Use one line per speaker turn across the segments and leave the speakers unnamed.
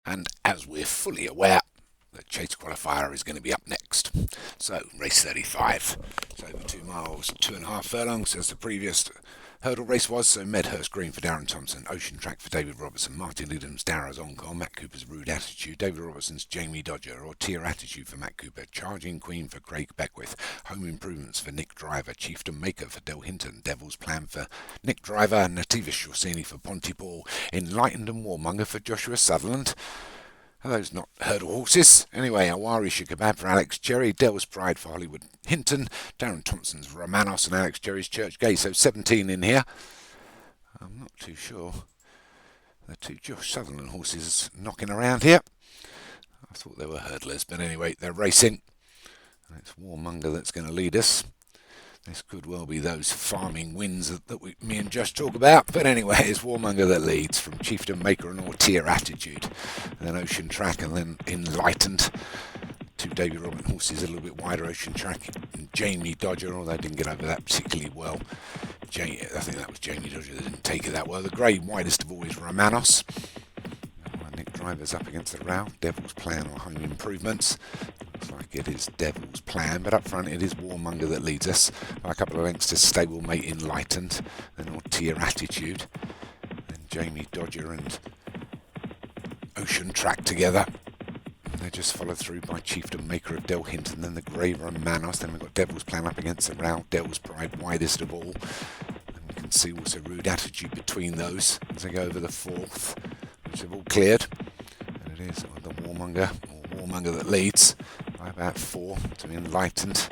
And as we're fully aware, the Chase Qualifier is going to be up next. So, race 35. It's over 2 miles, 2.5 furlongs as the previous hurdle race was. So, Medhurst Green for Darren Thompson, Ocean Track for David Robertson, Martin Lidham's Darrow's Encore, Matt Cooper's Rude Attitude, David Robertson's Jamie Dodger, or Tier Attitude for Matt Cooper, Charging Queen for Craig Beckwith, Home Improvements for Nick Driver, Chieftain Maker for Del Hinton, Devil's Plan for Nick Driver, Nativa Shorsini for Pontypool, Enlightened and Warmonger for Joshua Sutherland. Are those not hurdle horses? Anyway, Awari Shikabab for Alex Cherry, Dell's Pride for Hollywood Hinton, Darren Thompson's Romanos and Alex Cherry's Church Gate. So 17 in here. I'm not too sure. The two Josh Sutherland horses knocking around here. I thought they were hurdlers, but anyway, they're racing. And it's Warmonger that's going to lead us. This could well be those farming wins that me and Josh talk about. But anyway, it's Warmonger that leads from Chieftain Maker and Ortier Attitude. And then Ocean Track and then Enlightened. Two David Robin horses a little bit wider, Ocean Track. And Jamie Dodger, although they didn't get over that particularly well. I think that was Jamie Dodger that didn't take it that well. The grey widest of all is Romanos. Nick Driver's up against the row. Devil's Plan or Home Improvements. Looks like it is Devil's Plan, but up front it is Warmonger that leads us by a couple of lengths to Stablemate Enlightened, then Ortier Attitude, then Jamie Dodger and Ocean Track together. And they're just followed through by Chieftain Maker of Del Hinton, then the Grey Romanos, then we've got Devil's Plan up against the row, Devil's Pride widest of all. And we can see also Rude Attitude between those as they go over the fourth, which have all cleared. And it is the Warmonger that leads by about 4 to Enlightened.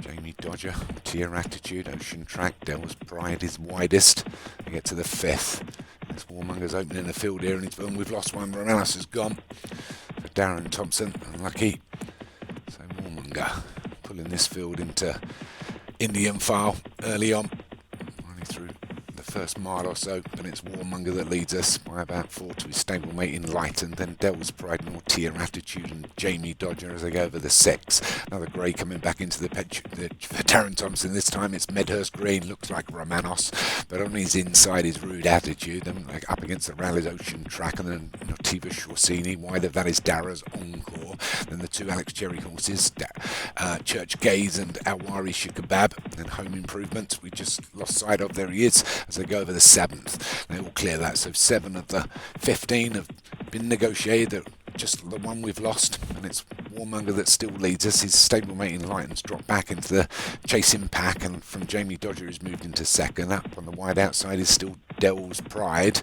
Jamie Dodger, Tier Attitude, Ocean Track, Dell's Pride is widest. We get to the 5th. This Warmonger's opening the field here, and we've lost one. Romanos has gone for Darren Thompson, unlucky. So Warmonger pulling this field into Indian file early on, running through the first mile or so, and it's Warmonger that leads us by about 4 to his stablemate Enlightened, then Devil's Pride and Ortier Attitude and Jamie Dodger as they go over the 6. Another grey coming back into the pitch for Darren Thompson. This time it's Medhurst Green, looks like Romanos, but on his inside is Rude Attitude. Then up against the Rally's Ocean Track, and then Nativa Shorsini. Wide of that is Darrow's Encore. Then the two Alex Cherry horses, Church Gaze and Awari Shikabab. And then Home Improvements, we just lost sight of. There he is as they go over the 7th. They all clear that, so 7 of the 15 have been negotiated. Just the one we've lost, and it's Warmonger that still leads us. His stablemate Enlightened's dropped back into the chasing pack, and from Jamie Dodger who's moved into second. Up on the wide outside is still Dell's Pride.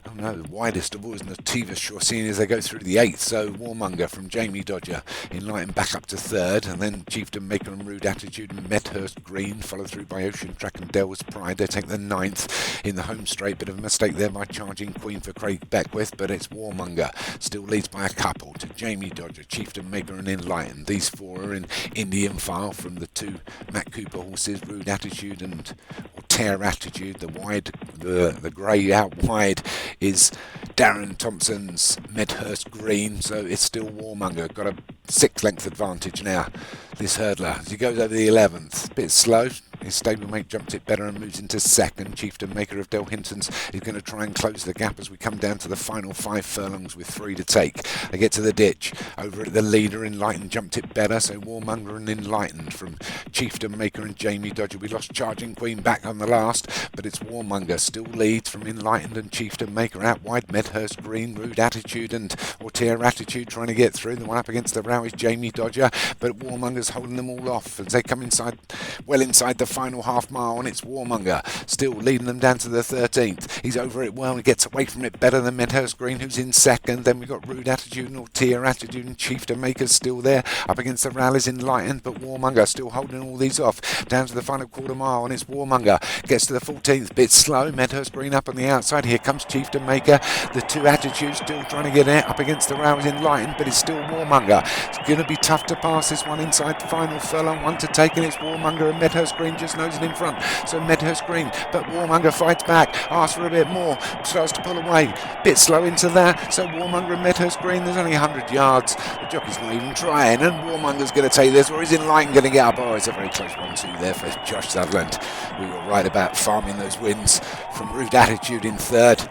Oh no, the widest of all is Nativa Shorsini as they go through the 8th. So Warmonger from Jamie Dodger, Enlightened back up to 3rd, and then Chieftain Maker and Rude Attitude and Medhurst Green, followed through by Ocean Track and Dell's Pride. They take the 9th in the home straight. Bit of a mistake there by Charging Queen for Craig Beckwith, but it's Warmonger. Still leads by a couple to Jamie Dodger, Chieftain Maker and Enlightened. These 4 are in Indian file from the 2 Matt Cooper horses, Rude Attitude and Ortier Attitude. The grey out wide is Darren Thompson's Medhurst Green, so it's still Warmonger. Got a 6-length advantage now, this hurdler, as he goes over the 11th. Bit slow. His stablemate jumped it better and moves into second. Chieftain Maker of Del Hinton's is going to try and close the gap as we come down to the final 5 furlongs with 3 to take. They get to the ditch. Over at the leader, Enlightened jumped it better, so Warmonger and Enlightened from Chieftain Maker and Jamie Dodger. We lost Charging Queen back on the last, but it's Warmonger still leads from Enlightened and Chieftain Maker. Out wide, Medhurst Green, Rude Attitude and Ortier Attitude trying to get through. The one up against the row is Jamie Dodger, but Warmonger's holding them all off as they come inside, well inside the final half mile, and it's Warmonger still leading them down to the 13th. He's over it well and gets away from it better than Medhurst Green, who's in second. Then we've got Rude Attitude and Ortier Attitude and Chieftain Maker's still there. Up against the Rallies Enlightened, but Warmonger still holding all these off down to the final quarter mile, and it's Warmonger gets to the 14th. Bit slow. Medhurst Green up on the outside. Here comes Chieftain Maker. The 2 Attitudes still trying to get it up against the Rallies Enlightened, but it's still Warmonger. It's going to be tough to pass this one inside the final furlong. 1 to take, and it's Warmonger, and Medhurst Green just nosing in front. So Medhurst Green, but Warmonger fights back, asks for a bit more, starts to pull away, bit slow into that. So Warmonger and Medhurst Green, there's only 100 yards. The jockey's not even trying, and Warmonger's going to take this, or is Enlightened going to get up? Oh, it's a very close 1-2 there for Josh Sutherland. We were right about farming those wins from Rude Attitude in 3rd.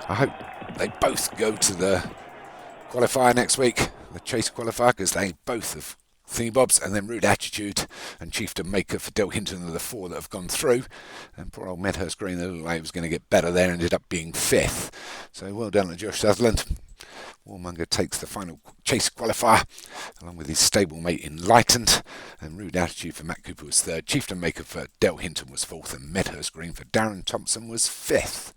I hope they both go to the qualifier next week, the Chase qualifier, because they both have Thingy-bobs, and then Rude Attitude and Chieftain Maker for Del Hinton are the 4 that have gone through. And poor old Medhurst Green, that looked like it was going to get better there, ended up being 5th. So well done to Josh Sutherland. Warmonger takes the final Chase qualifier, along with his stablemate Enlightened, and Rude Attitude for Matt Cooper was 3rd, Chieftain Maker for Del Hinton was 4th, and Medhurst Green for Darren Thompson was 5th.